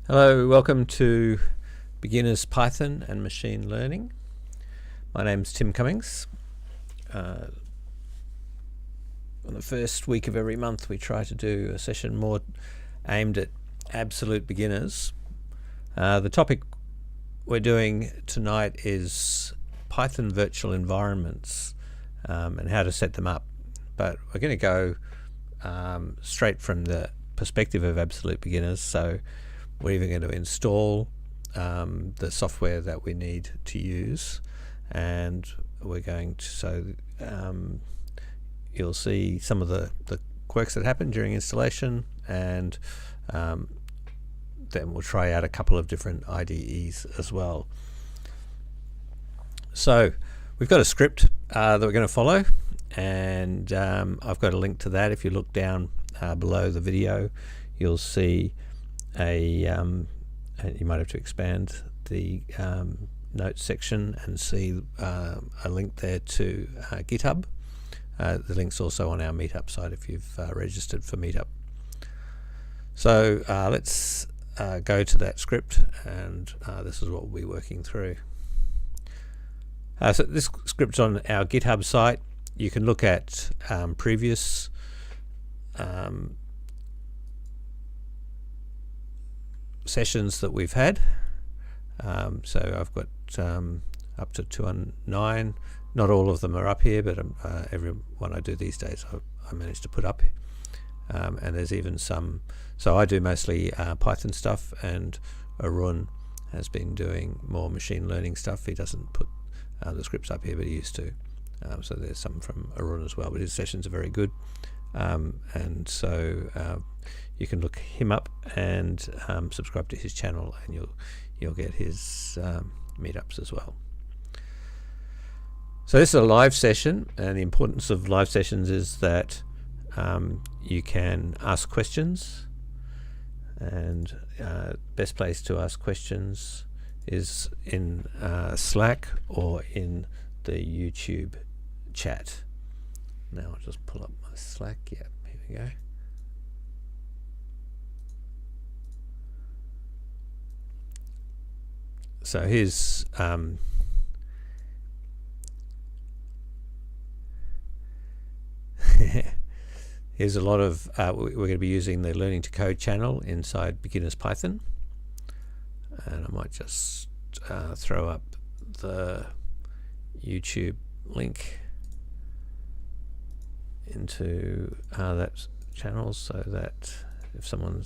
Hello, welcome to Beginners Python and Machine Learning. My name's Tim Cummings. On the first week of every month we try to do a session more aimed at absolute beginners. The topic we're doing tonight is Python virtual environments and how to set them up. But we're going to go straight from the perspective of absolute beginners. So we're even going to install the software that we need to use, and we're going to, you'll see some of the quirks that happen during installation, and then we'll try out a couple of different IDEs as well. So we've got a script that we're going to follow, and I've got a link to that. If you look down below the video, you'll see you might have to expand the notes section and see a link there to GitHub. The link's also on our Meetup site if you've registered for Meetup. So let's go to that script, and this is what we'll be working through. So this script's on our GitHub site. You can look at previous sessions that we've had. So I've got up to 209. Not all of them are up here, but every one I do these days I manage to put up. And there's even some, so I do mostly Python stuff, and Arun has been doing more machine learning stuff. He doesn't put the scripts up here, but he used to. So there's some from Arun as well, but his sessions are very good. And so you can look him up and subscribe to his channel, and you'll get his meetups as well. So this is a live session, and the importance of live sessions is that you can ask questions, and best place to ask questions is in Slack or in the YouTube chat. Now I'll just pull up my Slack. Yeah, here we go. So here's here's a lot of we're going to be using the Learning to Code channel inside Beginners Python, and I might just throw up the YouTube link into that channel, so that if someone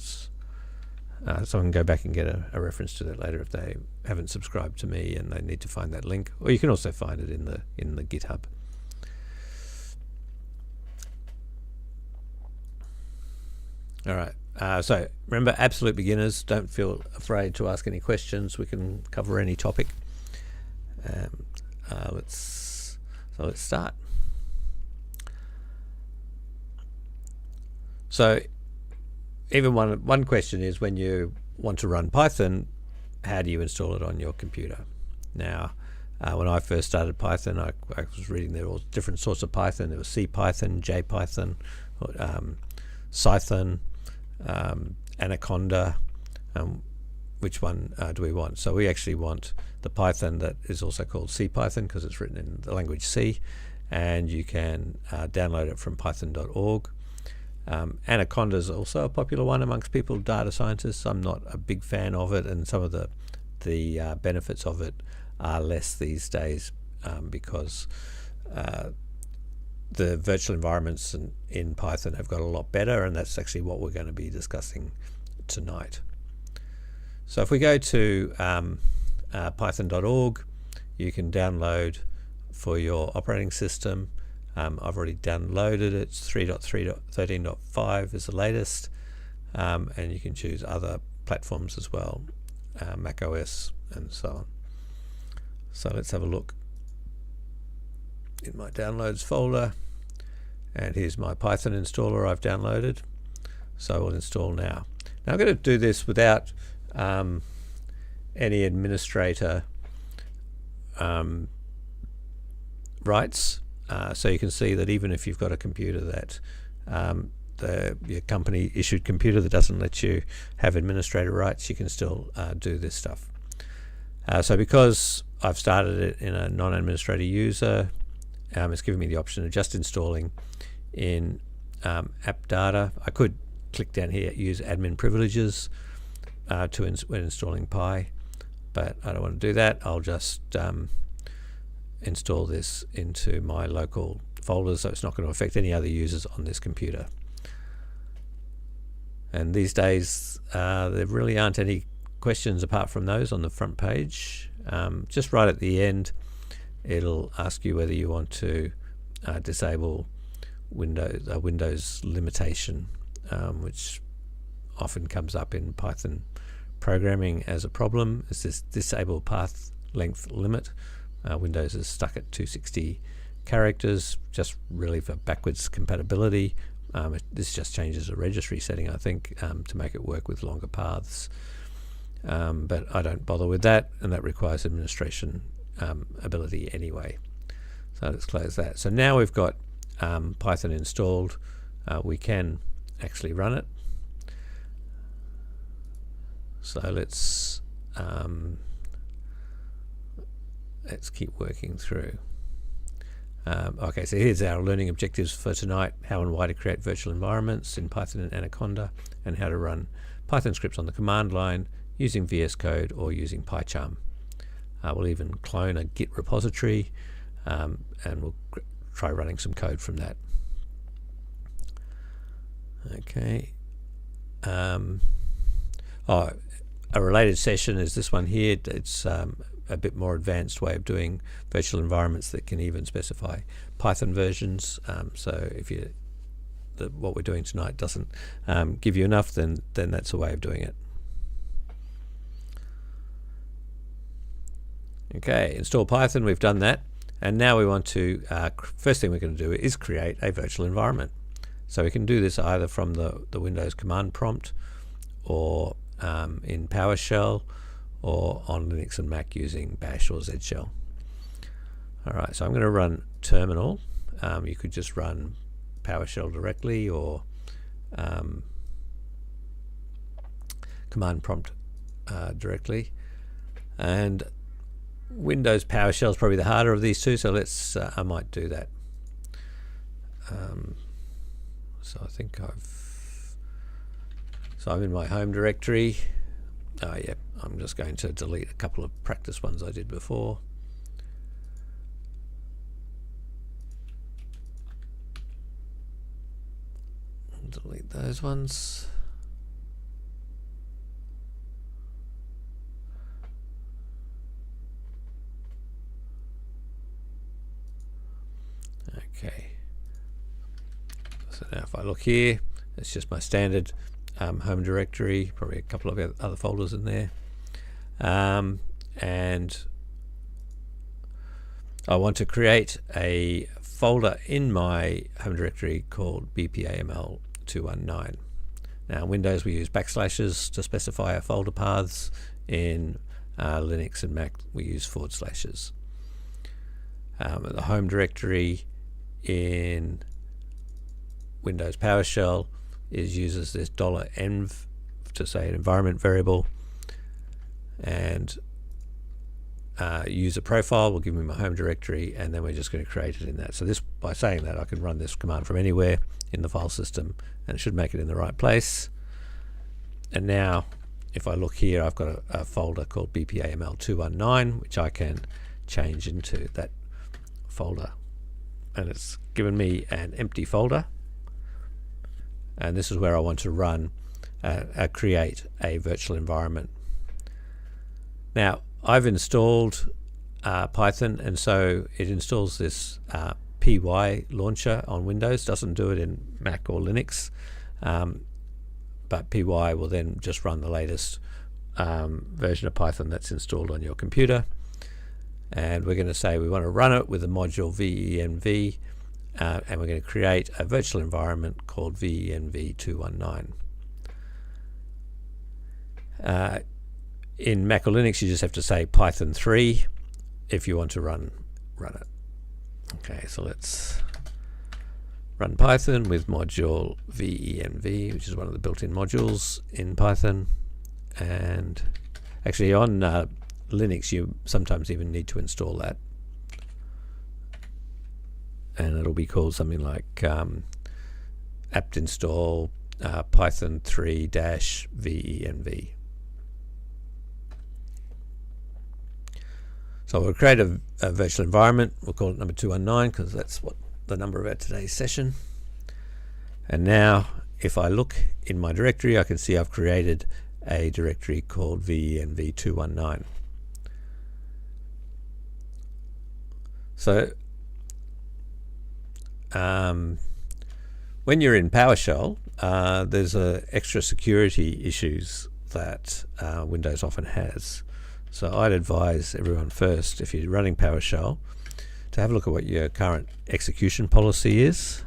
can go back and get a reference to that later if they haven't subscribed to me and they need to find that link, or you can also find it in the GitHub. All right. So remember, absolute beginners. Don't feel afraid to ask any questions. We can cover any topic. Let's start. So even one question is, when you want to run Python, how do you install it on your computer? Now, when I first started Python, I was reading there were all different sorts of Python. There was CPython, JPython, Cython, Anaconda. Which one do we want? So we actually want the Python that is also called CPython, because it's written in the language C, and you can download it from python.org. Anaconda is also a popular one amongst people, data scientists. I'm not a big fan of it, and some of the benefits of it are less these days because the virtual environments in Python have got a lot better, and that's actually what we're going to be discussing tonight. So if we go to python.org, you can download for your operating system. I've already downloaded it. It's 3.3.13.5 is the latest, and you can choose other platforms as well, Mac OS and so on. So let's have a look in my downloads folder, and here's my Python installer I've downloaded. So we'll install now. Now I'm going to do this without any administrator rights. So you can see that even if you've got a computer that your company issued computer that doesn't let you have administrator rights, you can still do this stuff. So because I've started it in a non-administrator user, it's giving me the option of just installing in app data. I could click down here, use admin privileges when installing Pi, but I don't want to do that. I'll just install this into my local folders, so it's not going to affect any other users on this computer. And these days there really aren't any questions apart from those on the front page. Just right at the end it'll ask you whether you want to disable Windows limitation, which often comes up in Python programming as a problem. It's this disable path length limit. Windows is stuck at 260 characters, just really for backwards compatibility. This just changes a registry setting, I think, to make it work with longer paths. But I don't bother with that, and that requires administration ability anyway. So let's close that. So now we've got Python installed. We can actually run it. So let's keep working through. Okay, so here's our learning objectives for tonight: how and why to create virtual environments in Python and Anaconda, and how to run Python scripts on the command line using VS Code or using PyCharm. We'll even clone a Git repository, and we'll try running some code from that. Okay. A related session is this one here. It's a bit more advanced way of doing virtual environments that can even specify Python versions. So if what we're doing tonight doesn't give you enough, then that's a way of doing it. Okay, install Python, we've done that, and now we want to, first thing we're going to do is create a virtual environment. So we can do this either from the Windows command prompt, or in PowerShell, or on Linux and Mac using Bash or Z Shell. Alright, so I'm going to run terminal. You could just run PowerShell directly, or command prompt directly. And Windows PowerShell is probably the harder of these two, so let's I might do that. So I think I'm in my home directory. Oh yeah, I'm just going to delete a couple of practice ones I did before. Delete those ones. Okay. So now if I look here, it's just my standard home directory, probably a couple of other folders in there, and I want to create a folder in my home directory called bpaml219. Now in Windows we use backslashes to specify our folder paths. In Linux and Mac we use /. The home directory in Windows PowerShell uses this $env to say an environment variable, and user profile will give me my home directory, and then we're just going to create it in that. So this, by saying that, I can run this command from anywhere in the file system, and it should make it in the right place. And now if I look here, I've got a folder called bpaml219, which I can change into that folder, and it's given me an empty folder. And this is where I want to run, create a virtual environment. Now, I've installed Python, and so it installs this py launcher on Windows. Doesn't do it in Mac or Linux, but py will then just run the latest version of Python that's installed on your computer. And we're going to say we want to run it with the module venv, and we're going to create a virtual environment called venv219. In Mac or Linux, you just have to say Python 3 if you want to run it. Okay, so let's run Python with module venv, which is one of the built-in modules in Python. And actually on Linux you sometimes even need to install that, and it'll be called something like apt install python 3-venv. So we'll create a virtual environment. We'll call it number 219 because that's what the number of our today's session. And now if I look in my directory, I can see I've created a directory called venv219. So when you're in PowerShell, there's extra security issues that Windows often has. So I'd advise everyone first, if you're running PowerShell, to have a look at what your current execution policy is.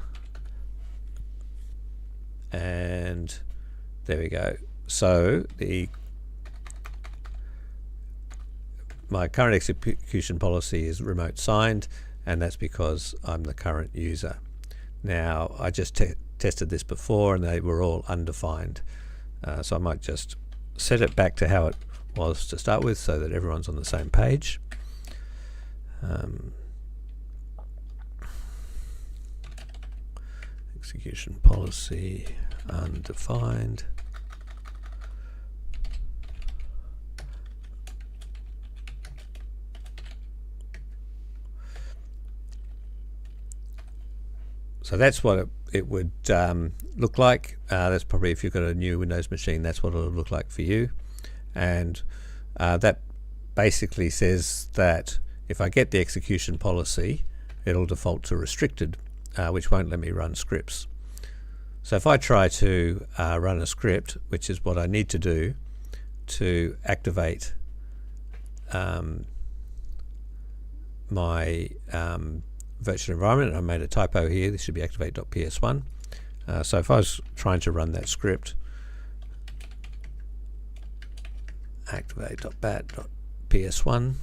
And there we go. So my current execution policy is remote signed, and that's because I'm the current user. Now I just tested this before and they were all undefined, so I might just set it back to how it was to start with so that everyone's on the same page. Execution policy undefined. So that's what it would look like. That's probably, if you've got a new Windows machine, that's what it'll look like for you. And that basically says that if I get the execution policy, it'll default to restricted, which won't let me run scripts. So if I try to run a script, which is what I need to do to activate my virtual environment, I made a typo here, this should be activate.ps1. So if I was trying to run that script, activate.bat.ps1,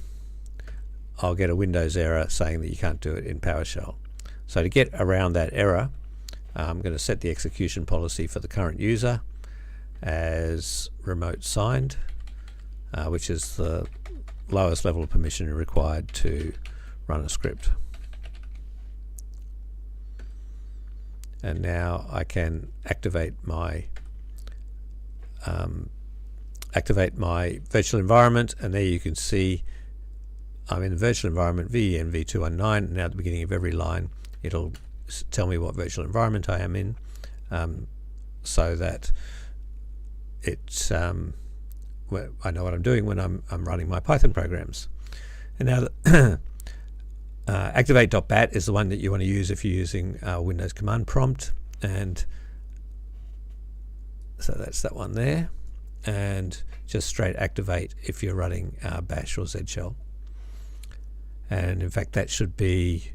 I'll get a Windows error saying that you can't do it in PowerShell. So to get around that error, I'm going to set the execution policy for the current user as remote signed, which is the lowest level of permission required to run a script. And now I can activate my virtual environment, and there you can see I'm in the virtual environment venv219. Now at the beginning of every line it'll tell me what virtual environment I am in, so that it's I know what I'm doing when I'm running my Python programs. And now activate.bat is the one that you want to use if you're using Windows command prompt, and so that's that one there. And just straight activate if you're running bash or Z shell. And in fact that should be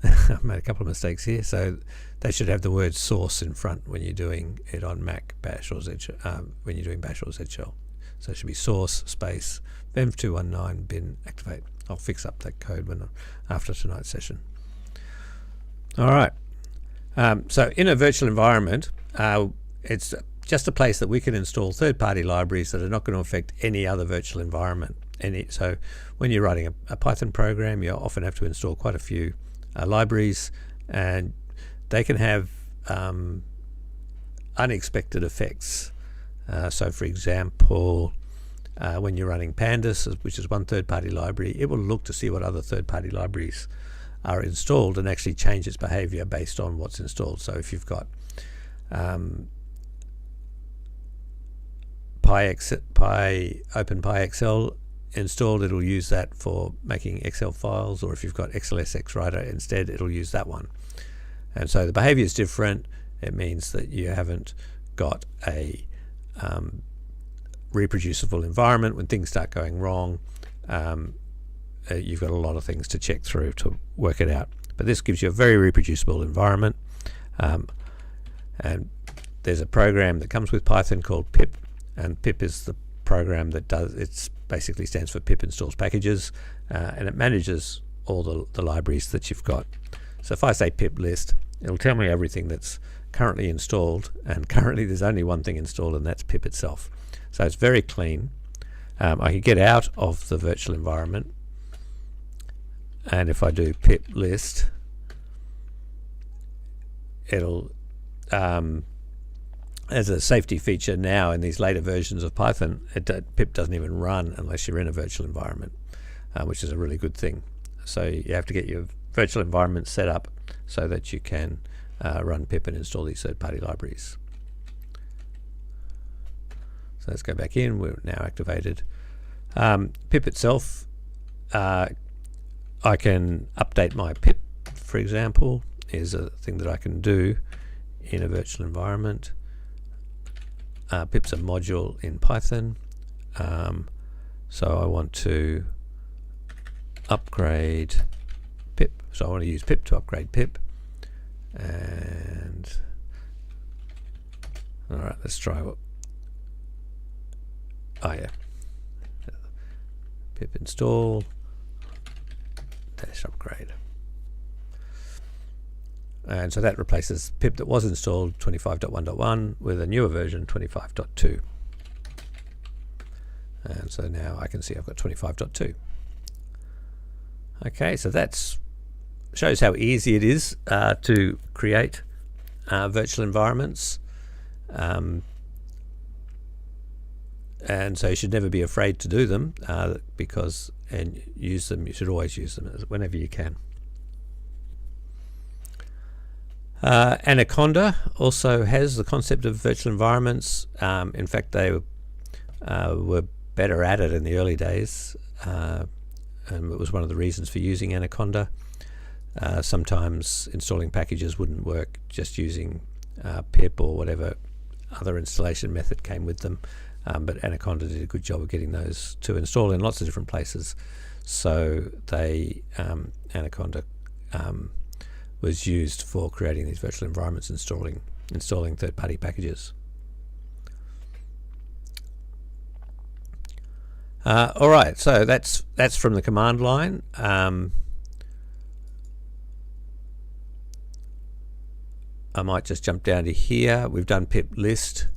I've made a couple of mistakes here, so they should have the word source in front when you're doing it on Mac, bash or Z shell, when you're doing bash or Z shell. So it should be source space venv219 bin activate. I'll fix up that code after tonight's session. All right. So in a virtual environment, it's just a place that we can install third-party libraries that are not going to affect any other virtual environment. So when you're writing a Python program, you often have to install quite a few libraries, and they can have unexpected effects. So for example, when you're running pandas, which is one third-party library, it will look to see what other third-party libraries are installed and actually change its behavior based on what's installed. So if you've got OpenPyXL installed, it'll use that for making Excel files, or if you've got XLSX Writer instead, it'll use that one. And so the behavior is different. It means that you haven't got a reproducible environment. When things start going wrong, you've got a lot of things to check through to work it out. But this gives you a very reproducible environment. And there's a program that comes with Python called pip, and pip is the program that does, it basically stands for pip installs packages, and it manages all the libraries that you've got. So if I say pip list, it'll tell me everything that's currently installed, and currently there's only one thing installed, and that's pip itself. So it's very clean. I can get out of the virtual environment, and if I do pip list, it'll as a safety feature now in these later versions of Python, pip doesn't even run unless you're in a virtual environment, which is a really good thing. So you have to get your virtual environment set up so that you can run pip and install these third-party libraries. So let's go back in. We're now activated. Pip itself, I can update my pip, for example, is a thing that I can do in a virtual environment. Pip's a module in Python, so I want to upgrade pip. So I want to use pip to upgrade pip. And all right, let's try what. Oh yeah, pip install dash upgrade. And so that replaces pip that was installed 25.1.1 with a newer version 25.2. And so now I can see I've got 25.2. Okay, so that shows how easy it is to create virtual environments. And so you should never be afraid to do them and use them. You should always use them whenever you can. Anaconda also has the concept of virtual environments. In fact, they were better at it in the early days, and it was one of the reasons for using Anaconda. Sometimes installing packages wouldn't work just using pip or whatever other installation method came with them, but Anaconda did a good job of getting those to install in lots of different places. So Anaconda was used for creating these virtual environments, installing third-party packages. All right, so that's from the command line. I might just jump down to here. We've done pip list.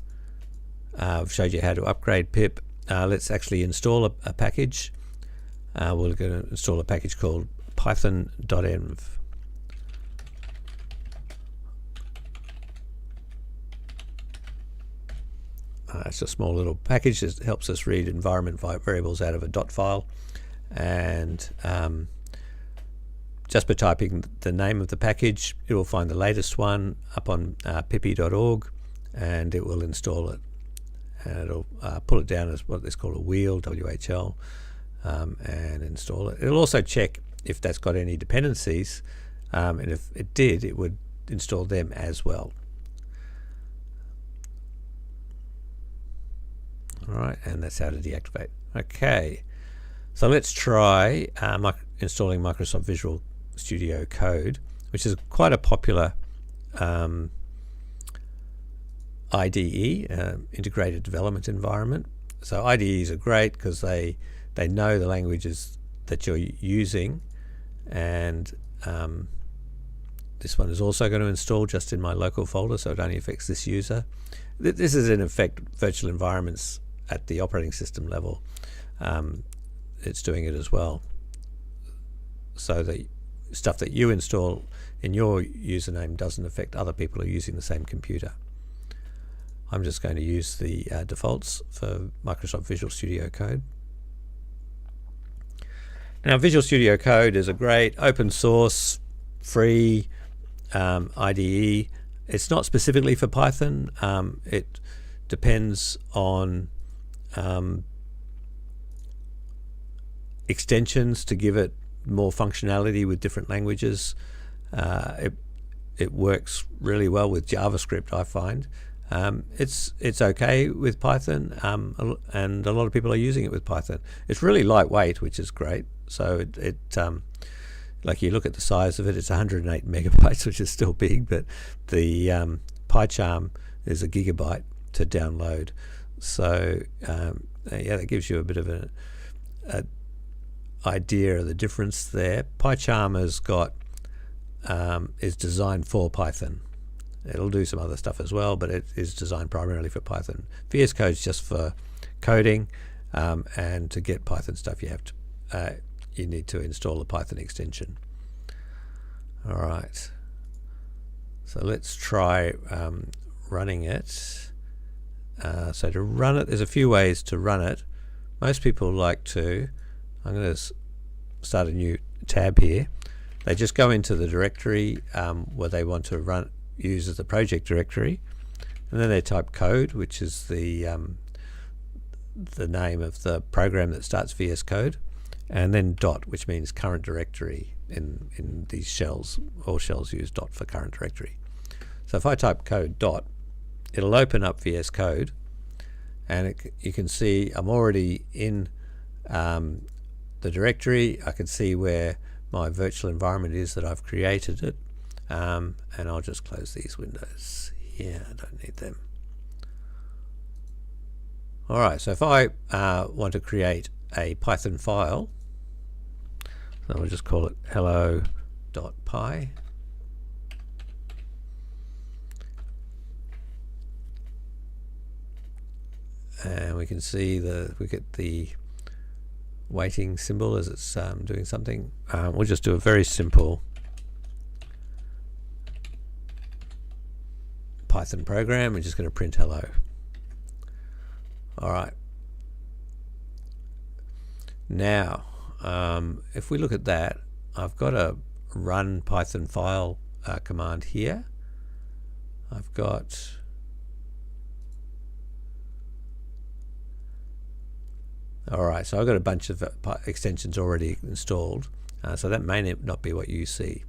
I've showed you how to upgrade pip. Let's actually install a package. We're going to install a package called python.env. It's a small little package that helps us read environment variables out of a dot file, and just by typing the name of the package, it will find the latest one up on pippy.org, and it will install it, and it'll pull it down as what is called a wheel, WHL, and install it. It'll also check if that's got any dependencies, and if it did, it would install them as well. All right, and that's how to deactivate. Okay, so let's try installing Microsoft Visual Studio Code, which is quite a popular IDE, integrated development environment. So IDEs are great because they know the languages that you're using, and this one is also going to install just in my local folder, so it only affects this user. This is in effect virtual environments at the operating system level. It's doing it as well, so the stuff that you install in your username doesn't affect other people who are using the same computer. I'm just going to use the defaults for Microsoft Visual Studio Code. Now, Visual Studio Code is a great open source, free IDE. It's not specifically for Python. It depends on extensions to give it more functionality with different languages. It works really well with JavaScript, I find. It's okay with Python, and a lot of people are using it with Python. It's really lightweight, which is great. So it like you look at the size of it, it's 108 megabytes, which is still big, but the PyCharm is a gigabyte to download. So yeah, that gives you a bit of a idea of the difference there. PyCharm has got is designed for Python. It'll do some other stuff as well, but it is designed primarily for Python. VS Code is just for coding, and to get Python stuff, you need to install the Python extension. All right. So let's try running it. So to run it, there's a few ways to run it. Most people like to, I'm going to start a new tab here. They just go into the directory where they want to use as the project directory, and then they type code, which is the name of the program that starts VS Code, and then dot, which means current directory. In these shells, all shells use dot for current directory. So if I type code dot, it'll open up VS Code, and you can see I'm already in the directory. I can see where my virtual environment is that I've created it, and I'll just close these windows here. I don't need them. Alright, so if I want to create a Python file, so we'll just call it hello.py. And we can see we get the waiting symbol as it's doing something. We'll just do a very simple Python program. We're just going to print hello. All right. Now, if we look at that, I've got a run Python file command here. I've got alright, so I've got a bunch of extensions already installed, so that may not be what you see.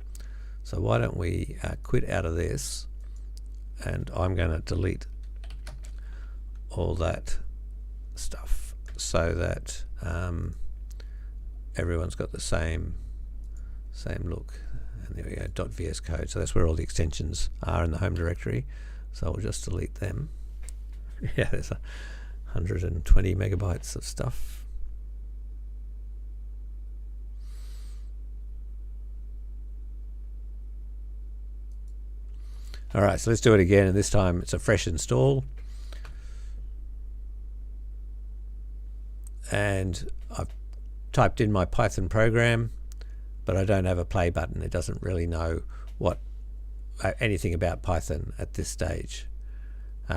So why don't we quit out of this, and I'm going to delete all that stuff so that everyone's got the same look. And there we go, .vs code. So that's where all the extensions are in the home directory. So we'll just delete them. Yeah, there's 120 megabytes of stuff. All right, so let's do it again, and this time it's a fresh install. And I've typed in my Python program, but I don't have a play button. It doesn't really know anything about Python at this stage.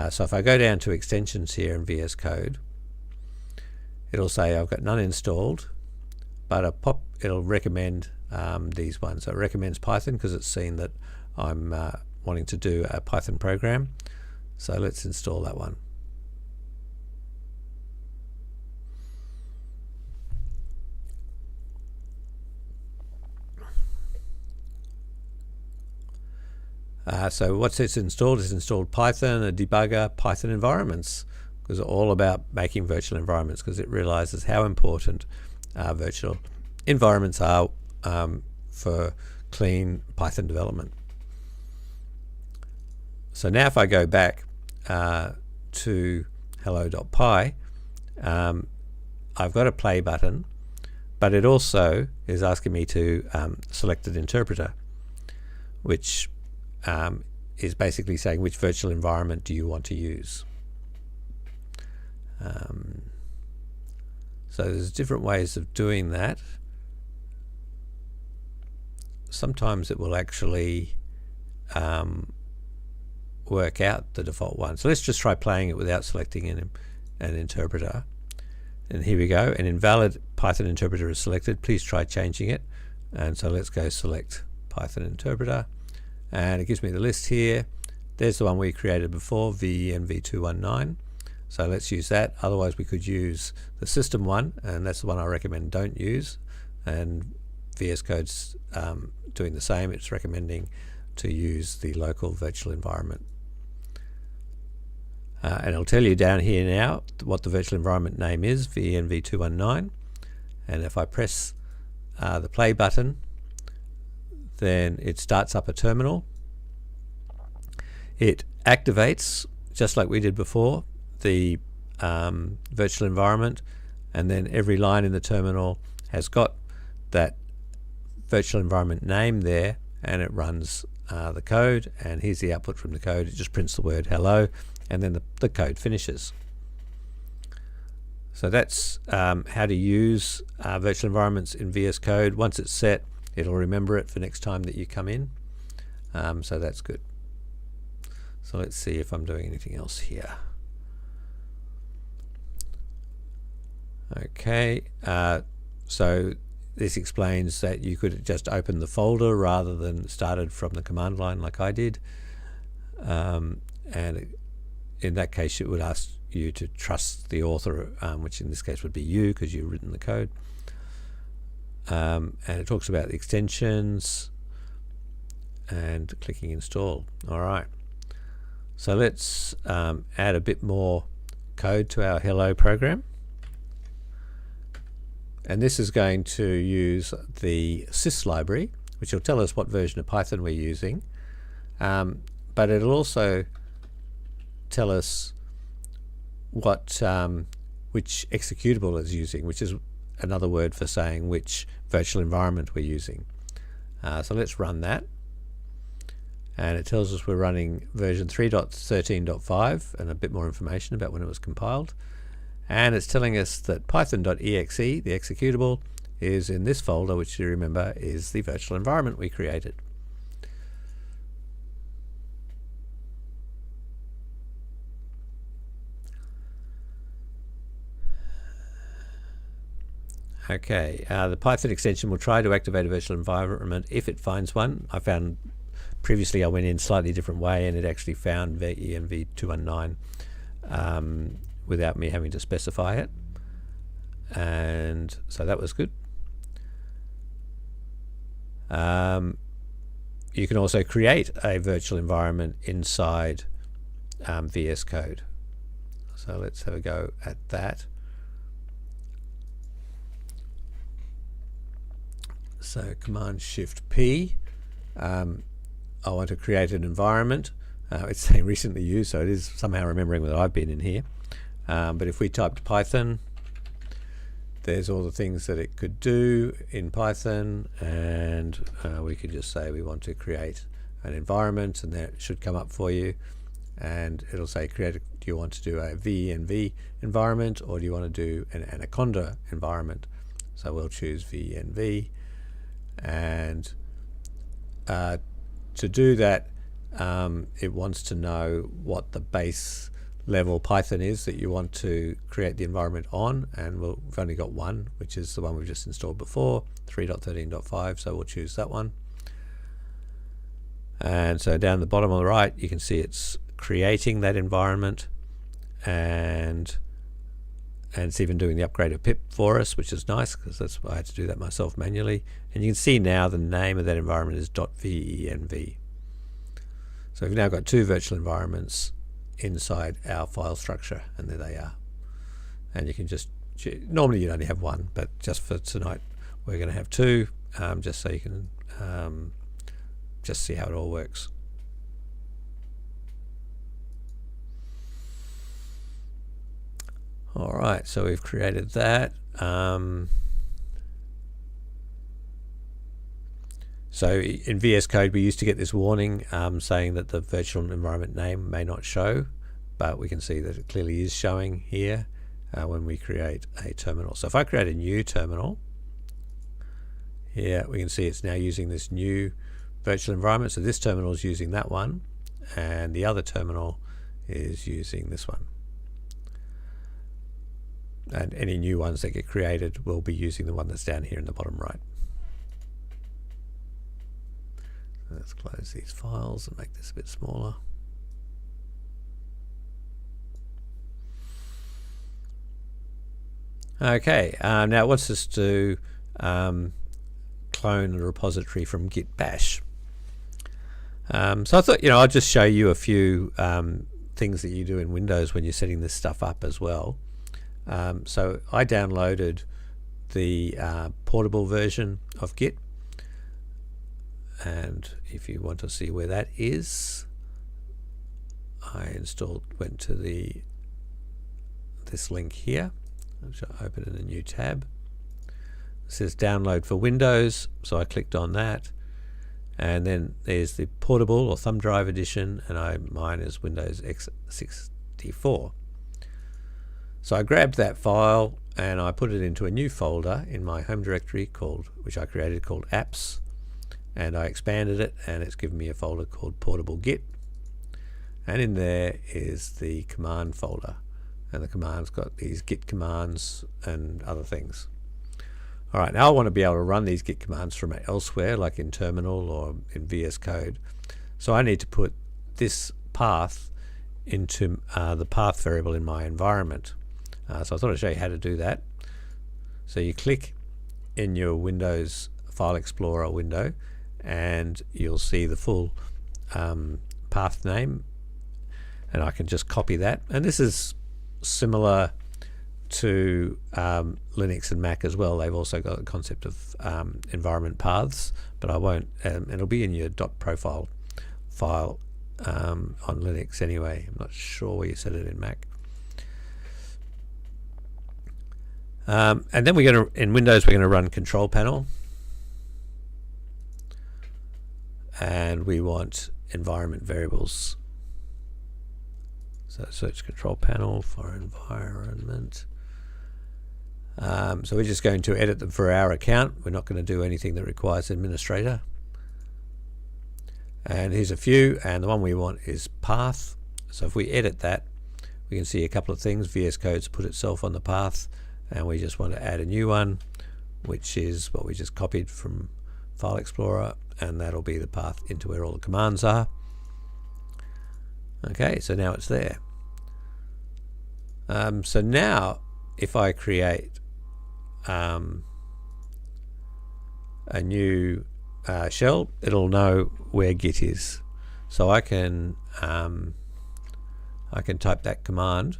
So if I go down to extensions here in VS Code, it'll say I've got none installed, but it'll recommend these ones. So it recommends Python because it's seen that I'm wanting to do a Python program. So let's install that one. So what's it's installed? It's installed Python, a debugger, Python environments, because it's all about making virtual environments, because it realizes how important virtual environments are for clean Python development. So now if I go back to hello.py, I've got a play button, but it also is asking me to select an interpreter, which is basically saying which virtual environment do you want to use. So there's different ways of doing that. Sometimes it will actually work out the default one. So let's just try playing it without selecting an interpreter. And here we go. An invalid Python interpreter is selected. Please try changing it. And so let's go select Python interpreter. And it gives me the list here. There's the one we created before, VENV219. So let's use that. Otherwise we could use the system one, and that's the one I recommend don't use. And VS Code's doing the same. It's recommending to use the local virtual environment. And it'll tell you down here now what the virtual environment name is, VENV219. And if I press the play button, then it starts up a terminal. It activates, just like we did before, the virtual environment, and then every line in the terminal has got that virtual environment name there, and it runs the code, and here's the output from the code. It just prints the word hello, and then the code finishes. So that's how to use virtual environments in VS Code. Once it's set, it'll remember it for next time that you come in. So that's good. So let's see if I'm doing anything else here. Okay, so this explains that you could just open the folder rather than started from the command line like I did. And in that case, it would ask you to trust the author, which in this case would be you because you've written the code. And it talks about the extensions and clicking install. All right. So let's add a bit more code to our hello program. And this is going to use the sys library, which will tell us what version of Python we're using. But it'll also tell us what which executable it's using, which is another word for saying which virtual environment we're using. So let's run that. And it tells us we're running version 3.13.5 and a bit more information about when it was compiled. And it's telling us that python.exe, the executable, is in this folder, which you remember is the virtual environment we created. Okay, the Python extension will try to activate a virtual environment if it finds one. I found previously I went in a slightly different way and it actually found env219 without me having to specify it, and so that was good. You can also create a virtual environment inside VS Code. So let's have a go at that. So Command-Shift-P. I want to create an environment. It's saying recently used, so it is somehow remembering that I've been in here. But if we typed Python, there's all the things that it could do in Python, and we could just say we want to create an environment, and that should come up for you. And it'll say, do you want to do a VENV environment, or do you want to do an Anaconda environment? So we'll choose VENV. And to do that, it wants to know what the base level Python is that you want to create the environment on, and we've only got one, which is the one we've just installed before, 3.13.5, so we'll choose that one. And so down the bottom on the right, you can see it's creating that environment, and it's even doing the upgrade of pip for us, which is nice because that's why I had to do that myself manually. And you can see now the name of that environment is .venv. So we've now got two virtual environments inside our file structure, and there they are. And you can just, normally you'd only have one, but just for tonight we're going to have two, just so you can just see how it all works. Alright, so we've created that. So in VS Code we used to get this warning saying that the virtual environment name may not show, but we can see that it clearly is showing here when we create a terminal. So if I create a new terminal, here we can see it's now using this new virtual environment. So this terminal is using that one, and the other terminal is using this one. And any new ones that get created will be using the one that's down here in the bottom right. Let's close these files and make this a bit smaller. Okay, now it wants us to clone a repository from Git Bash. So I thought, I'll just show you a few things that you do in Windows when you're setting this stuff up as well. So I downloaded the portable version of Git, and if you want to see where that is, I went to this link here, which I open in a new tab. It says download for Windows, so I clicked on that, and then there's the portable or thumb drive edition, and mine is Windows x64. So I grabbed that file and I put it into a new folder in my home directory which I created called apps, and I expanded it, and it's given me a folder called portable git, and in there is the command folder, and the command's got these git commands and other things. Alright, now I want to be able to run these git commands from elsewhere, like in terminal or in VS Code. So I need to put this path into the path variable in my environment. So I thought I'd show you how to do that. So you click in your Windows File Explorer window, and you'll see the full path name, and I can just copy that. And this is similar to Linux and Mac as well. They've also got the concept of environment paths, but I won't. It'll be in your .profile file on Linux anyway. I'm not sure where you set it in Mac. And then in Windows we're going to run control panel, and we want environment variables. So search control panel for environment. So we're just going to edit them for our account. We're not going to do anything that requires administrator. And here's a few, and the one we want is path. So if we edit that, we can see a couple of things. VS Code's put itself on the path, and we just want to add a new one, which is what we just copied from File Explorer, and that'll be the path into where all the commands are. Okay, so now it's there. So now if I create a new shell, it'll know where Git is. So I can type that command,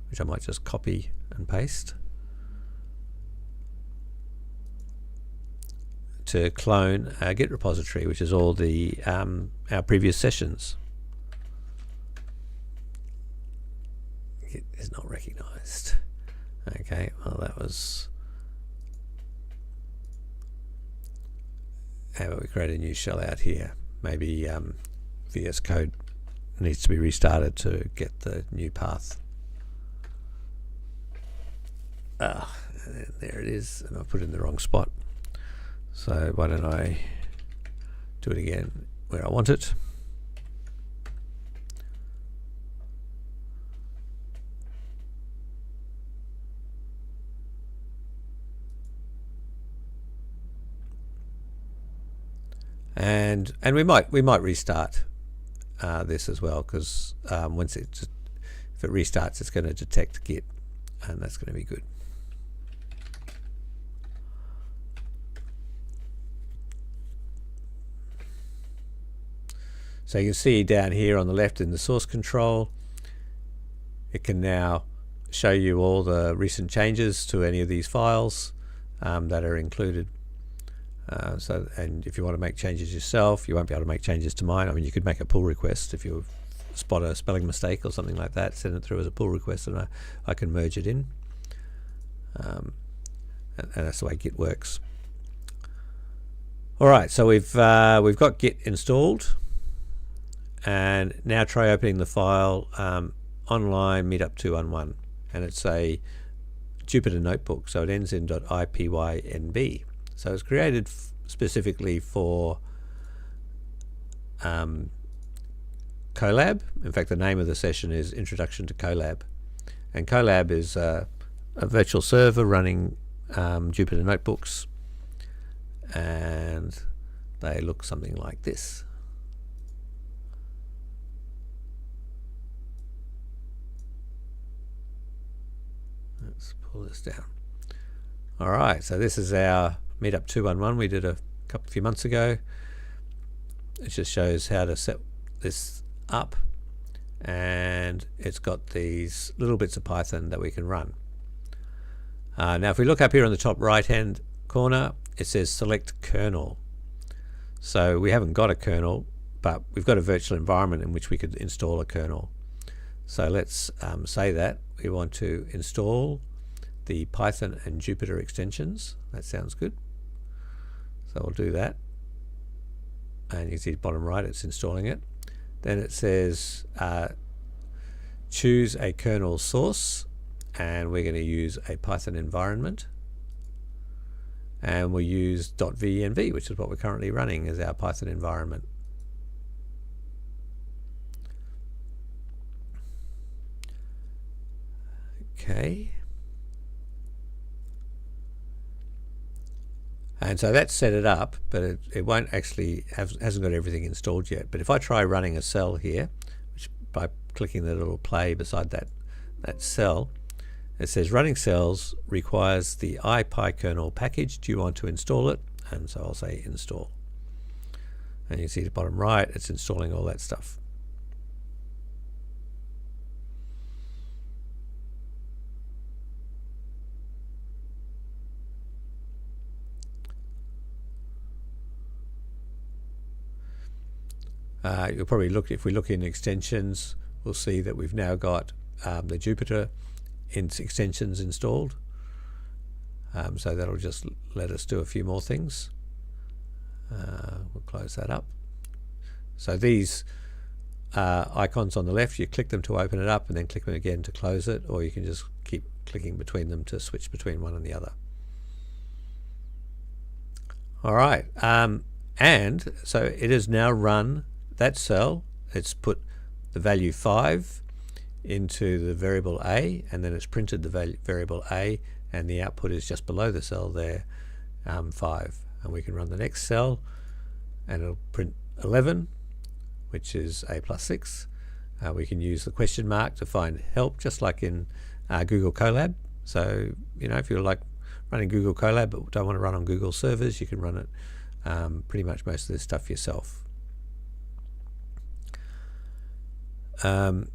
which I might just copy and paste, to clone our Git repository, which is all the our previous sessions. Git is not recognized. Okay, well that was. How about we create a new shell out here? Maybe VS Code needs to be restarted to get the new path. There it is, and I've put it in the wrong spot. So why don't I do it again where I want it. And we might restart this as well, because if it restarts, it's going to detect Git, and that's going to be good. So you can see down here on the left in the source control, it can now show you all the recent changes to any of these files that are included. And if you want to make changes yourself, you won't be able to make changes to mine. I mean, you could make a pull request if you spot a spelling mistake or something like that, send it through as a pull request, and I can merge it in. And that's the way Git works. All right, so we've got Git installed, and now try opening the file online meetup211, and it's a Jupyter notebook, so it ends in .ipynb. So it's created specifically for Colab. In fact, the name of the session is Introduction to Colab. And Colab is a virtual server running Jupyter notebooks, and they look something like this. Let's pull this down. All right, so this is our Meetup 211 we did a few months ago. It just shows how to set this up, and it's got these little bits of Python that we can run. Now if we look up here on the top right hand corner, it says select kernel. So we haven't got a kernel, but we've got a virtual environment in which we could install a kernel. So let's say that we want to install the Python and Jupyter extensions. That sounds good. So we'll do that. and you see bottom right, it's installing it. Then it says choose a kernel source, and we're going to use a Python environment, and we'll use .venv, which is what we're currently running as our Python environment. Okay. And so that's set it up, but it won't actually hasn't got everything installed yet. But if I try running a cell here, which by clicking the little play beside that cell, it says running cells requires the IPyKernel package. Do you want to install it? And so I'll say install. And you see the bottom right, it's installing all that stuff. You'll probably look, if we look in extensions, we'll see that we've now got the Jupyter extensions installed. So that'll just let us do a few more things. We'll close that up. So these icons on the left, you click them to open it up and then click them again to close it, or you can just keep clicking between them to switch between one and the other. All right, and so it has now run that cell. It's put the value 5 into the variable A, and then it's printed the variable A, and the output is just below the cell there, 5. And we can run the next cell and it'll print 11, which is A plus 6. We can use the question mark to find help, just like in Google Colab. So, you know, if you're like running Google Colab but don't want to run on Google servers, you can run it pretty much most of this stuff yourself. You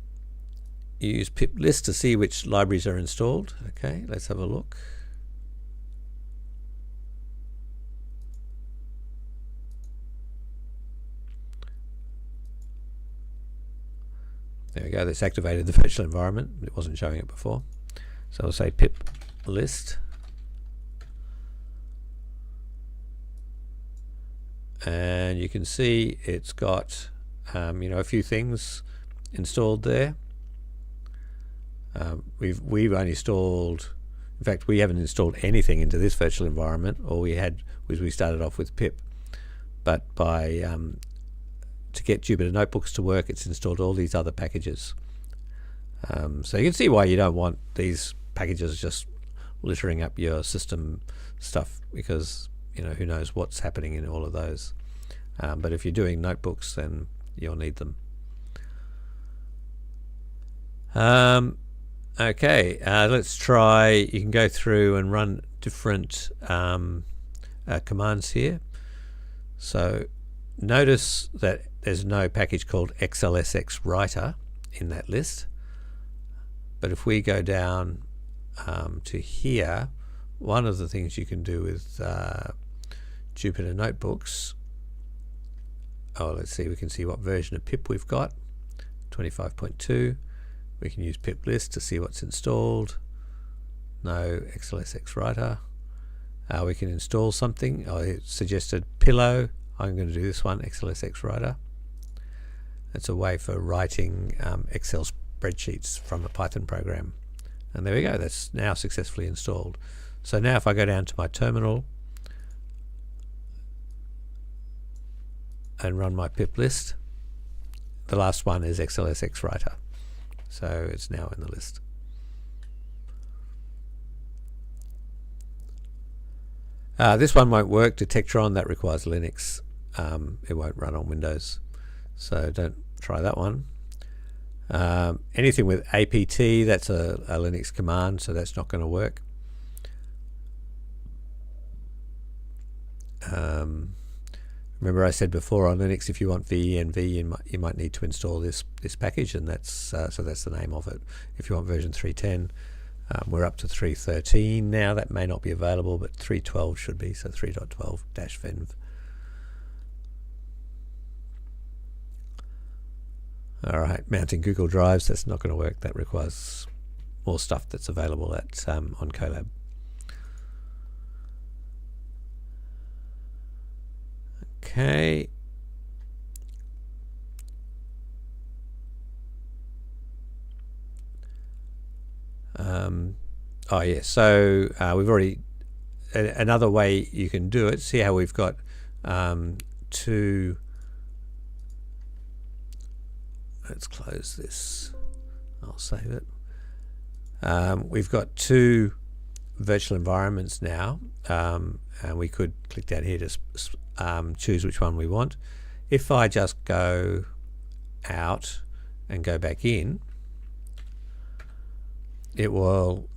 use pip list to see which libraries are installed. Okay, let's have a look. There we go, that's activated the virtual environment. It wasn't showing it before. So I'll say pip list. And you can see it's got you know, a few things installed there. We've only installed, in fact we haven't installed anything into this virtual environment. All we had was we started off with pip, but by to get Jupyter Notebooks to work, it's installed all these other packages. So you can see why you don't want these packages just littering up your system stuff, because you know, who knows what's happening in all of those. But if you're doing notebooks, then you'll need them. Okay, let's try, you can go through and run different commands here. So notice that there's no package called xlsx writer in that list. But if we go down to here, one of the things you can do with Jupyter Notebooks, let's see, we can see what version of pip we've got, 25.2. We can use pip list to see what's installed. No xlsx writer. We can install something. It suggested Pillow. I'm going to do this one, xlsx writer. It's a way for writing Excel spreadsheets from a Python program. And there we go, that's now successfully installed. So now if I go down to my terminal and run my pip list, the last one is xlsx writer. So it's now in the list. This one won't work, Detectron, that requires Linux. It won't run on Windows, so don't try that one. Anything with apt, that's a Linux command, so that's not going to work. Remember I said before on Linux, if you want venv, you might need to install this package, and that's so that's the name of it. If you want version 3.10, we're up to 3.13 now. That may not be available, but 3.12 should be, so 3.12-venv. All right, mounting Google Drives, that's not going to work. That requires more stuff that's available at on Colab. Okay, Oh yeah, so we've already, another way you can do it, see how we've got two, let's close this, I'll save it. We've got two virtual environments now, and we could click down here to choose which one we want. If I just go out and go back in, it will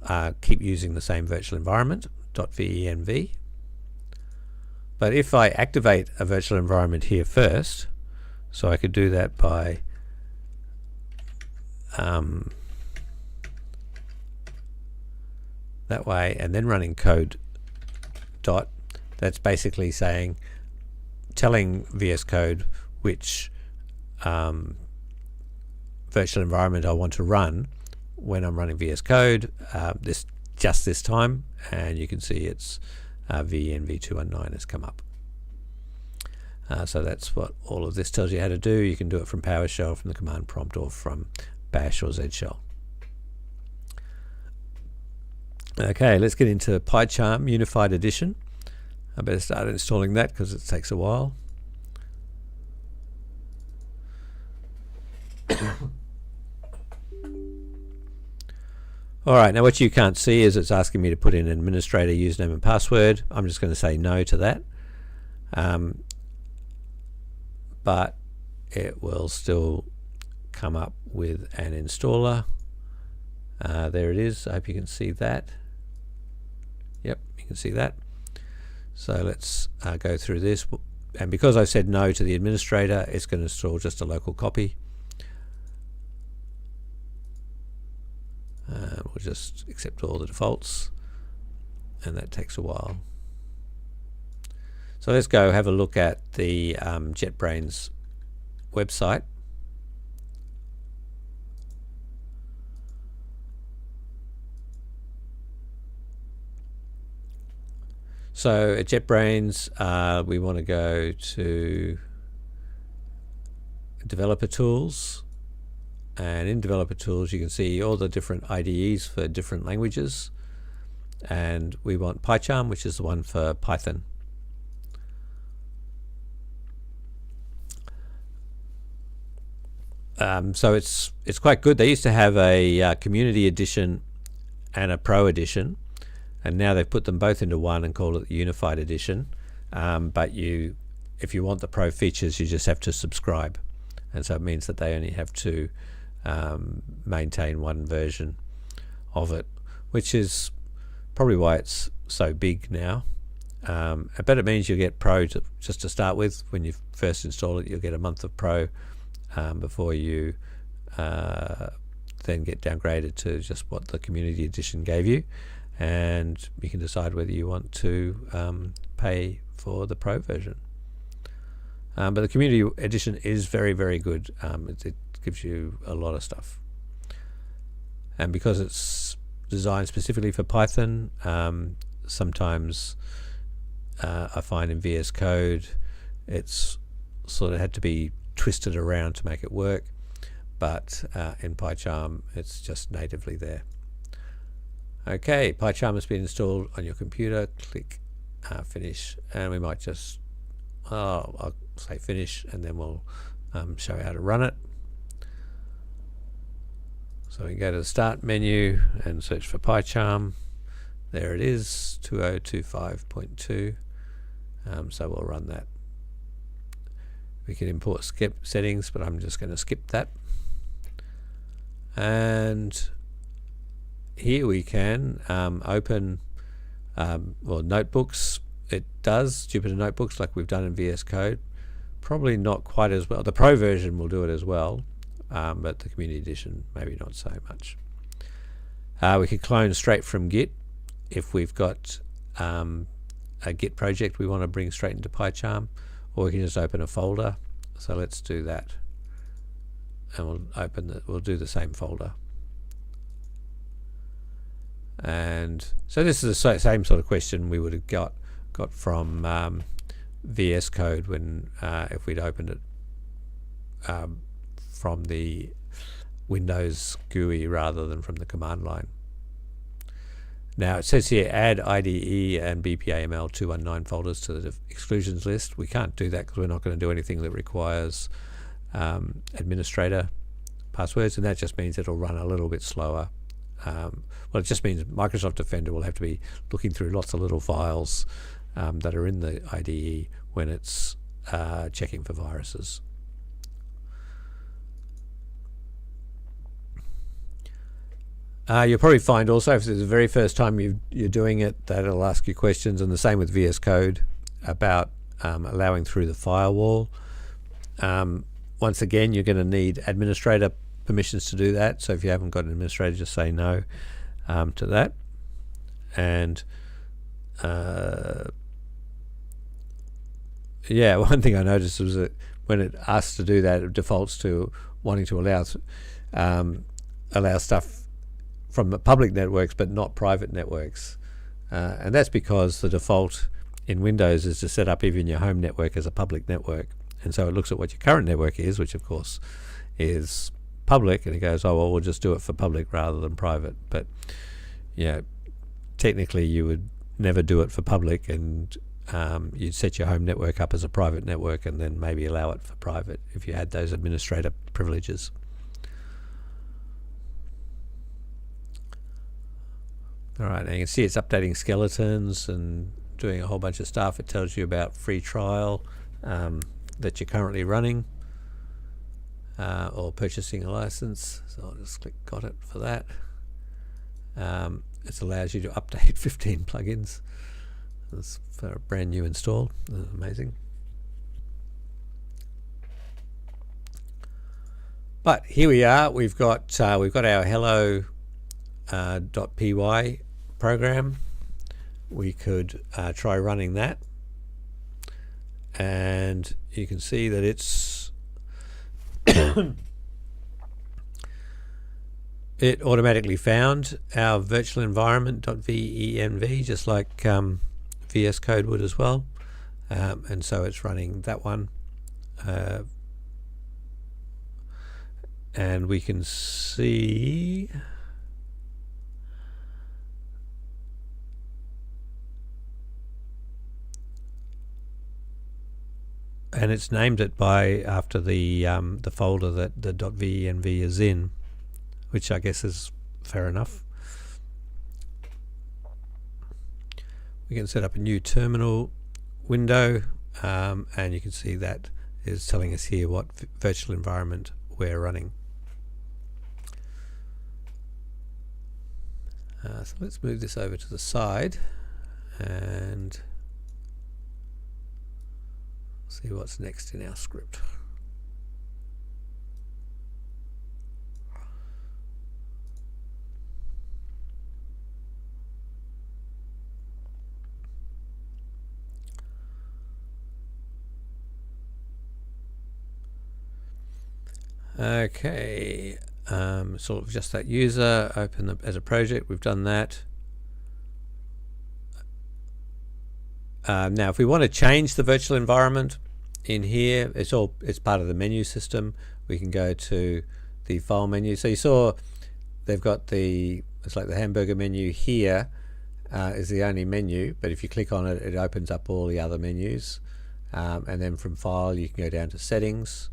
keep using the same virtual environment, .venv. But if I activate a virtual environment here first, so I could do that by that way, and then running code dot, that's basically saying, telling VS Code which virtual environment I want to run when I'm running VS Code just this time, and you can see it's venv219 has come up. So that's what all of this tells you how to do. You can do it from PowerShell, from the command prompt, or from Bash or Z Shell. Okay, let's get into PyCharm Unified Edition. I better start installing that because it takes a while. Alright, now what you can't see is it's asking me to put in an administrator username and password. I'm just going to say no to that. But it will still come up with an installer. There it is. I hope you can see that. Yep, you can see that. So let's go through this. And because I said no to the administrator, it's going to install just a local copy. We'll just accept all the defaults, and that takes a while. So let's go have a look at the JetBrains website. So at JetBrains, we want to go to Developer Tools. And in Developer Tools, you can see all the different IDEs for different languages. And we want PyCharm, which is the one for Python. So it's quite good. They used to have a community edition and a pro edition, and now they've put them both into one and called it the Unified Edition. But if you want the pro features, you just have to subscribe, and so it means that they only have to maintain one version of it, which is probably why it's so big now. But it means you'll get pro just to start with. When you first install it, you'll get a month of pro before you then get downgraded to just what the community edition gave you, and you can decide whether you want to pay for the pro version. But the community edition is very, very good. It gives you a lot of stuff, and because it's designed specifically for Python, sometimes I find in VS Code it's sort of had to be twisted around to make it work, but in PyCharm it's just natively there. Okay, PyCharm has been installed on your computer. Click finish, and we might just I'll say finish, and then we'll show you how to run it. So we can go to the start menu and search for PyCharm. There it is, 2025.2. So we'll run that. We can import skip settings, but I'm just going to skip that. And here we can open notebooks. It does Jupyter notebooks like we've done in VS Code. Probably not quite as well. The pro version will do it as well, but the community edition maybe not so much. We can clone straight from Git if we've got a Git project we want to bring straight into PyCharm, or we can just open a folder. So let's do that, and we'll do the same folder. And so this is the same sort of question we would have got from VS Code when if we'd opened it from the Windows GUI rather than from the command line. Now it says here add IDE and BPAML 219 folders to the exclusions list. We can't do that because we're not going to do anything that requires administrator passwords, and that just means it'll run a little bit slower. Well, it just means Microsoft Defender will have to be looking through lots of little files that are in the IDE when it's checking for viruses. You'll probably find also, if it's the very first time you're doing it, that it'll ask you questions, and the same with VS Code about allowing through the firewall. Once again, you're going to need administrator permissions to do that, so if you haven't got an administrator, just say no to that. And yeah, one thing I noticed was that when it asks to do that, it defaults to wanting to allow stuff from the public networks but not private networks, and that's because the default in Windows is to set up even your home network as a public network, and so it looks at what your current network is, which of course is public, and it goes, oh well, we'll just do it for public rather than private. But yeah, technically you would never do it for public, and you'd set your home network up as a private network and then maybe allow it for private if you had those administrator privileges. Alright, now you can see it's updating skeletons and doing a whole bunch of stuff. It tells you about free trial that you're currently running or purchasing a license. So I'll just click got it for that. It allows you to update 15 plugins. That's for a brand new install. Amazing. But here we are. We've got our hello .py program. We could try running that, and you can see that it's it automatically found our virtual environment .venv, just like VS Code would as well, and so it's running that one, and we can see and it's named it after the folder that the .venv is in, which I guess is fair enough. We can set up a new terminal window, and you can see that is telling us here what virtual environment we're running. So let's move this over to the side and see what's next in our script. Okay, sort of just that user, open as a project. We've done that. Now if we want to change the virtual environment in here, it's part of the menu system. We can go to the file menu. So you saw they've got it's like the hamburger menu here is the only menu, but if you click on it, it opens up all the other menus, and then from file you can go down to settings,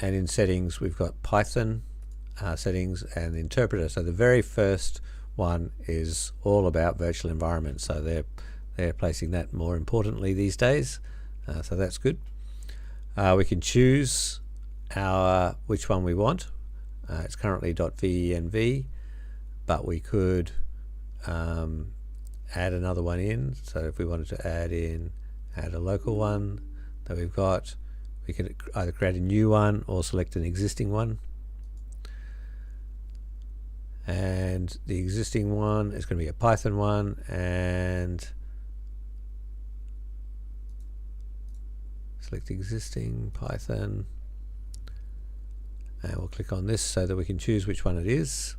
and in settings we've got Python settings and interpreter. So the very first one is all about virtual environments, so they're placing that more importantly these days, so that's good. We can choose which one we want. It's currently .venv, but we could add another one in. So if we wanted to add a local one that we've got, we can either create a new one or select an existing one. And the existing one is going to be a Python one, and select existing Python, and we'll click on this so that we can choose which one it is.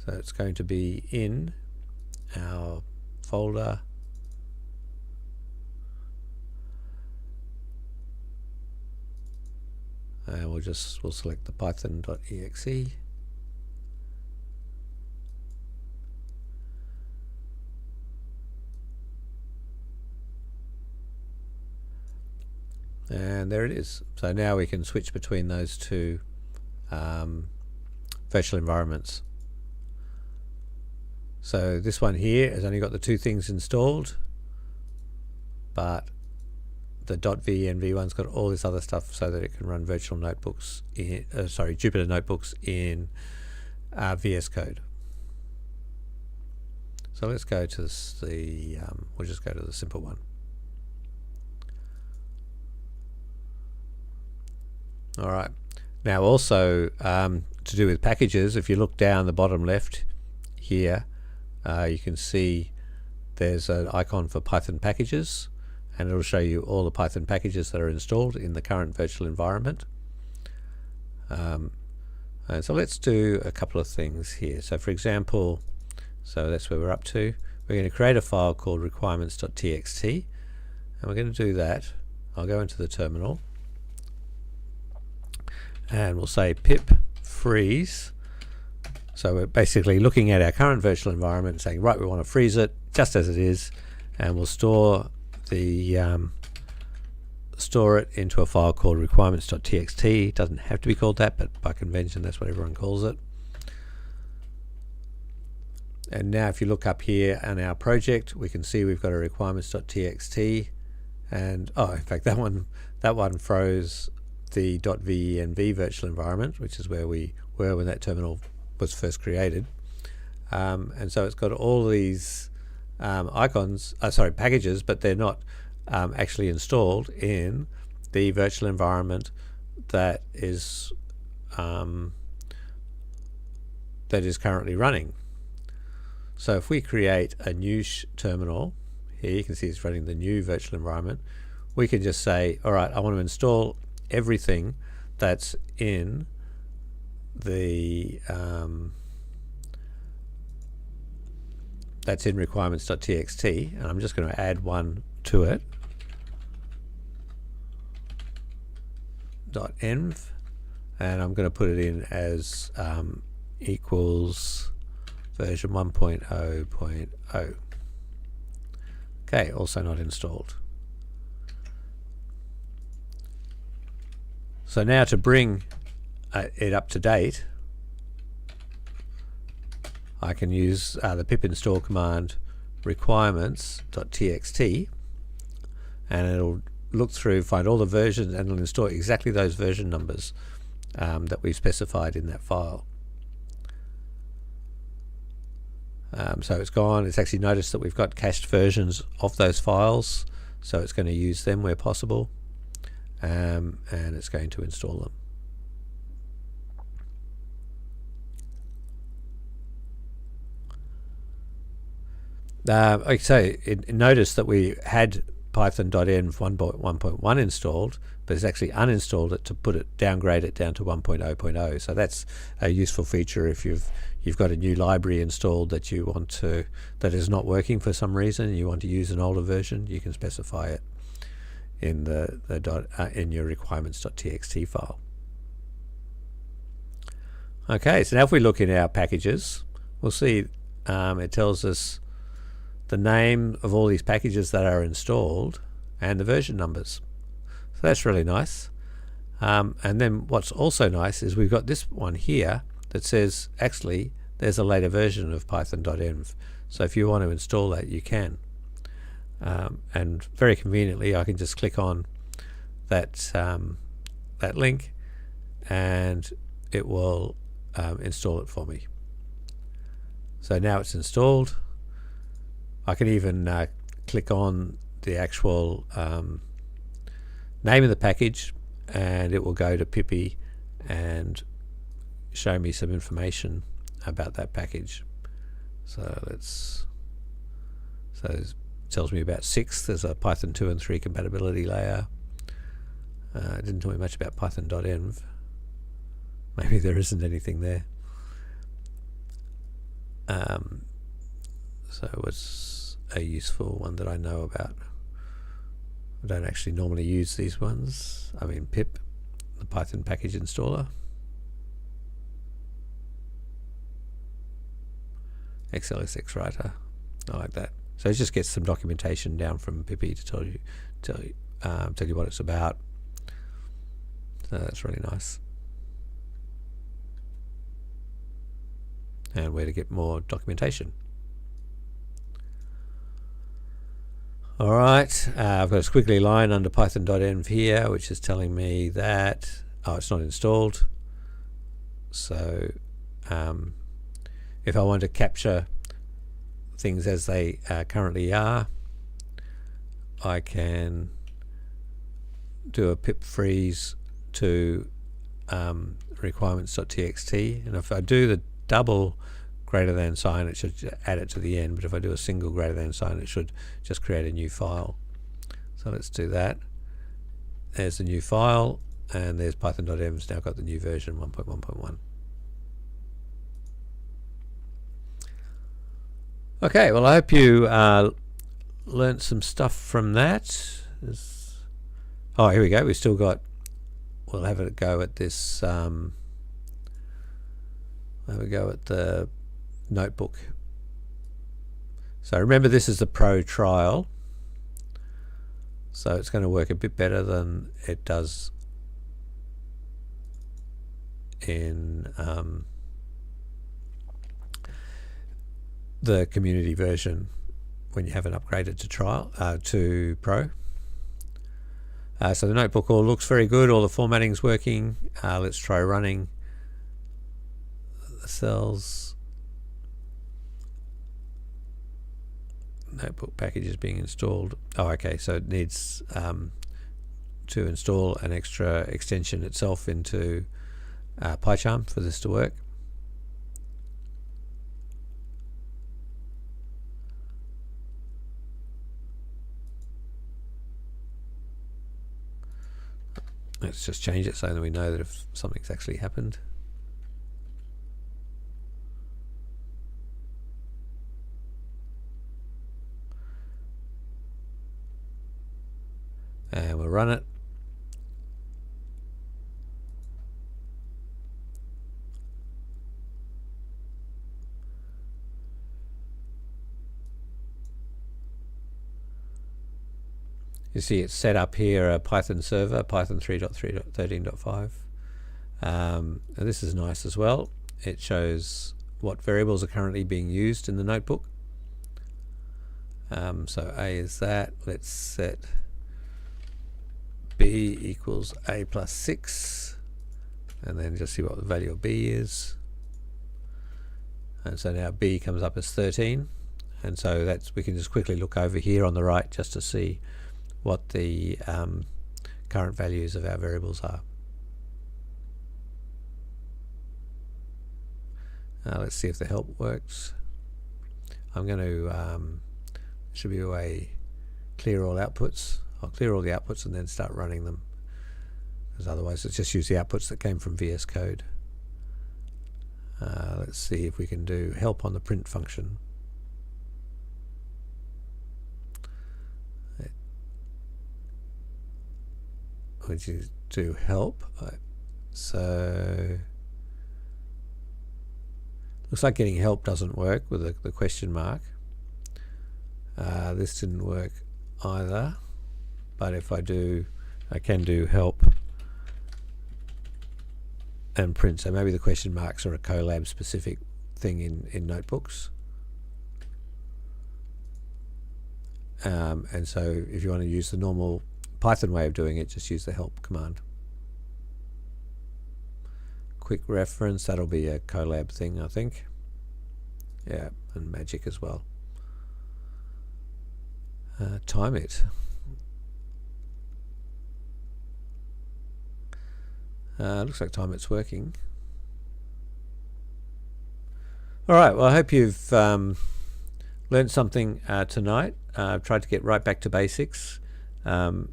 So it's going to be in our folder, and we'll select the python.exe, And there it is. So now we can switch between those two virtual environments. So this one here has only got the two things installed, but the .venv one's got all this other stuff so that it can run virtual notebooks in, Jupyter notebooks in VS Code. So let's go to we'll just go to the simple one. All right. Now also to do with packages, if you look down the bottom left here, you can see there's an icon for Python packages, and it'll show you all the Python packages that are installed in the current virtual environment. And so let's do a couple of things here. So for example, so that's where we're up to. We're going to create a file called requirements.txt, and we're going to do that. I'll go into the terminal, and we'll say pip freeze. So we're basically looking at our current virtual environment and saying, right, we want to freeze it just as it is, and we'll store it into a file called requirements.txt. It doesn't have to be called that, but by convention that's what everyone calls it. And now if you look up here on our project, we can see we've got a requirements.txt, and in fact that one froze the .venv virtual environment, which is where we were when that terminal was first created. And so it's got all these packages, but they're not actually installed in the virtual environment that is currently running. So if we create a new terminal, here you can see it's running the new virtual environment, we can just say, all right, I want to install everything that's in the that's in requirements.txt, and I'm just going to add one to it, .env, and I'm going to put it in as equals version 1.0.0. Okay, also not installed. So now to bring it up to date, I can use the pip install command requirements.txt, and it'll look through, find all the versions, and it'll install exactly those version numbers that we've specified in that file. So it's gone. It's actually noticed that we've got cached versions of those files, so it's going to use them where possible, and it's going to install them. So notice that we had python.env 1.1 installed, but it's actually uninstalled it to downgrade it down to 1.0.0. So that's a useful feature if you've got a new library installed that you want to, that is not working for some reason, and you want to use an older version, you can specify it in in your requirements.txt file. Okay, so now if we look in our packages, we'll see it tells us the name of all these packages that are installed and the version numbers. So that's really nice. And then what's also nice is we've got this one here that says actually there's a later version of python.env. So if you want to install that, you can. And very conveniently, I can just click on that link, and it will install it for me. So now it's installed. I can even click on the actual name of the package, and it will go to Pippy and show me some information about that package. So it tells me about 6. There's a Python 2 and 3 compatibility layer. It didn't tell me much about python.env. Maybe there isn't anything there. So it's a useful one that I know about. I don't actually normally use these ones. I mean pip, the Python package installer. XLSX writer, I like that. So it just gets some documentation down from Pippy to tell you what it's about. So that's really nice. And where to get more documentation. Alright, I've got a squiggly line under python.env here, which is telling me that, it's not installed. So if I want to capture things as they currently are, I can do a pip freeze to requirements.txt, and if I do the double greater than sign, it should add it to the end, but if I do a single greater than sign, it should just create a new file. So let's do that. There's the new file, and there's python.env's now got the new version 1.1.1. Okay, well I hope you learnt some stuff from that. Oh, here we go. We'll have a go at this. Have a go at the notebook. So remember, this is the pro trial, so it's going to work a bit better than it does in the community version when you haven't upgraded to trial to pro. So the notebook all looks very good, all the formatting's working. Let's try running the cells. Notebook package is being installed. Oh, okay, so it needs to install an extra extension itself into PyCharm for this to work. Let's just change it so that we know that if something's actually happened. And we'll run it. You see it's set up here, a Python server, Python 3.3.13.5. And this is nice as well. It shows what variables are currently being used in the notebook. So A is that. Let's set B equals A plus 6. And then just see what the value of B is. And so now B comes up as 13. And so we can just quickly look over here on the right just to see what the current values of our variables are. Let's see if the help works. I'm going to should be a way clear all outputs. I'll clear all the outputs and then start running them, because otherwise it's just use the outputs that came from VS Code. Let's see if we can do help on the print function. Which is do help. So looks like getting help doesn't work with the question mark. This didn't work either, but if I can do help and print. So maybe the question marks are a Colab specific thing in notebooks. And so if you want to use the normal Python way of doing it, just use the help command. Quick reference, that'll be a Colab thing, I think. Yeah, and magic as well. Time it. Looks like time it's working. Alright, well I hope you've learned something tonight. I've tried to get right back to basics. Oh,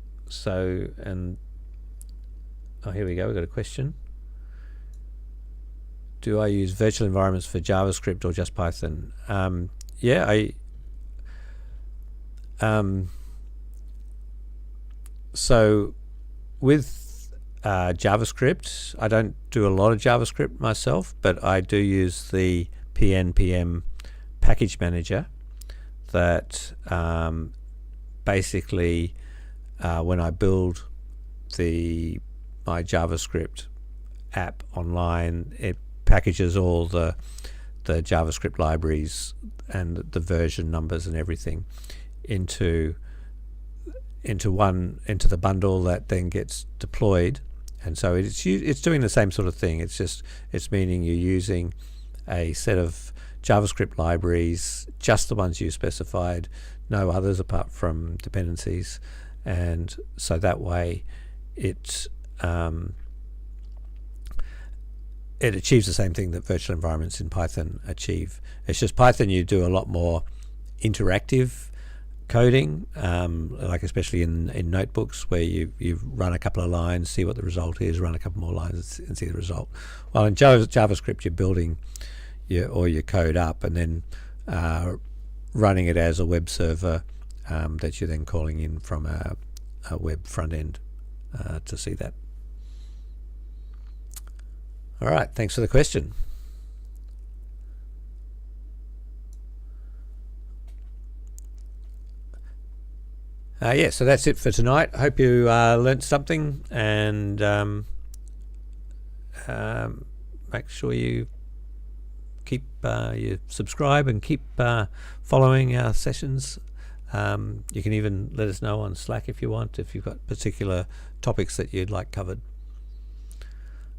here we go, we've got a question. Do I use virtual environments for JavaScript or just Python? Yeah, so with JavaScript, I don't do a lot of JavaScript myself, but I do use the PNPM package manager that basically when I build the my JavaScript app online. It packages all the JavaScript libraries and the version numbers and everything into the bundle that then gets deployed. And so it's doing the same sort of thing. It's meaning you're using a set of JavaScript libraries, just the ones you specified, no others apart from dependencies, and so that way it achieves the same thing that virtual environments in Python achieve. It's just Python, you do a lot more interactive coding, like especially in notebooks where you run a couple of lines, see what the result is, run a couple more lines and see the result. While in JavaScript you're building your code up and then running it as a web server that you're then calling in from a web front end to see that. All right, thanks for the question. Yeah, so that's it for tonight. I hope you learnt something, and make sure you keep you subscribe and keep following our sessions. You can even let us know on Slack if you want, if you've got particular topics that you'd like covered.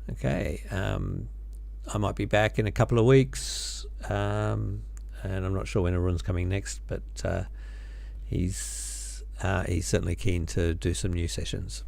Okay, I might be back in a couple of weeks, and I'm not sure when Arun's coming next, but he's certainly keen to do some new sessions.